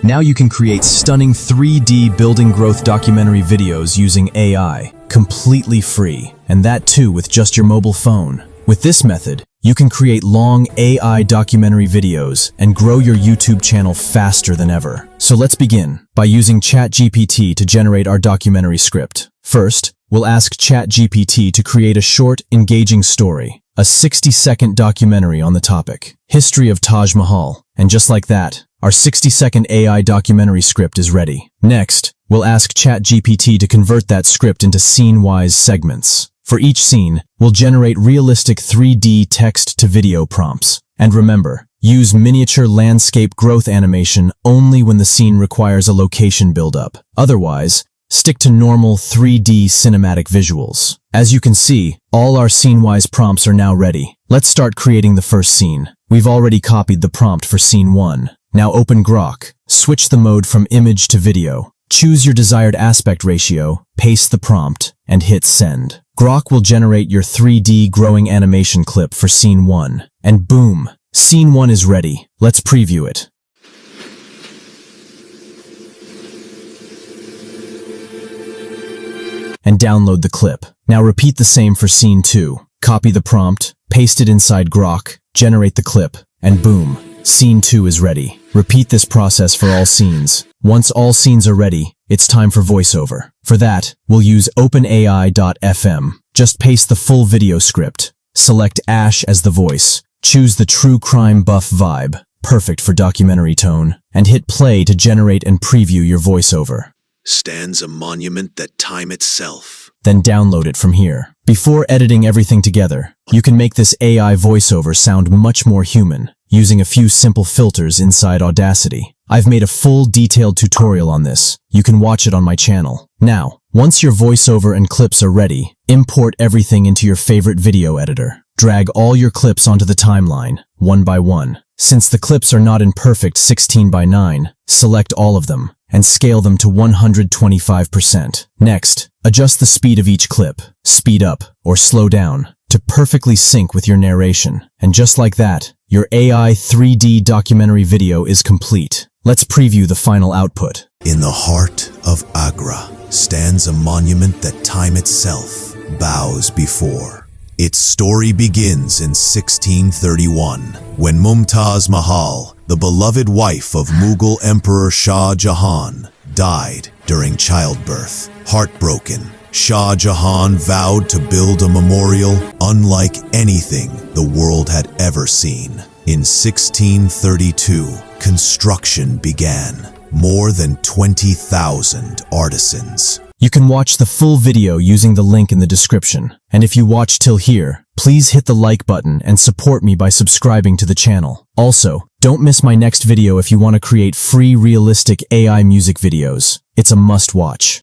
Now you can create stunning 3D building growth documentary videos using AI, completely free, and that too with just your mobile phone. With this method, you can create long AI documentary videos and grow your YouTube channel faster than ever. So let's begin by using ChatGPT to generate our documentary script. First, we'll ask ChatGPT to create a short, engaging story, a 60-second documentary on the topic, History of Taj Mahal. And just like that, our 60-second AI documentary script is ready. Next, we'll ask ChatGPT to convert that script into scene-wise segments. For each scene, we'll generate realistic 3D text-to-video prompts. And remember, use miniature landscape growth animation only when the scene requires a location build-up. Otherwise, stick to normal 3D cinematic visuals. As you can see, all our scene-wise prompts are now ready. Let's start creating the first scene. We've already copied the prompt for scene 1. Now open Grok, switch the mode from image to video. Choose your desired aspect ratio, paste the prompt, and hit send. Grok will generate your 3D growing animation clip for scene 1. And boom, scene 1 is ready. Let's preview it. And download the clip. Now repeat the same for scene 2. Copy the prompt, paste it inside Grok, generate the clip, and boom, scene 2 is ready. Repeat this process for all scenes. Once all scenes are ready, it's time for voiceover. For that, we'll use OpenAI.fm. Just paste the full video script. Select Ash as the voice. Choose the true crime buff vibe, perfect for documentary tone, and hit play to generate and preview your voiceover. Stands a monument that time itself. Then download it from here. Before editing everything together, you can make this AI voiceover sound much more human, using a few simple filters inside Audacity. I've made a full detailed tutorial on this. You can watch it on my channel. Now, once your voiceover and clips are ready, import everything into your favorite video editor. Drag all your clips onto the timeline, one by one. Since the clips are not in perfect 16:9, select all of them and scale them to 125%. Next, adjust the speed of each clip, speed up or slow down, to perfectly sync with your narration. And just like that, your AI 3D documentary video is complete. Let's preview the final output. In the heart of Agra stands a monument that time itself bows before. Its story begins in 1631, when Mumtaz Mahal, the beloved wife of Mughal Emperor Shah Jahan, died during childbirth. Heartbroken, Shah Jahan vowed to build a memorial unlike anything the world had ever seen. In 1632, construction began. More than 20,000 artisans. You can watch the full video using the link in the description. And if you watched till here, please hit the like button and support me by subscribing to the channel. Also, don't miss my next video if you want to create free realistic AI music videos. It's a must watch.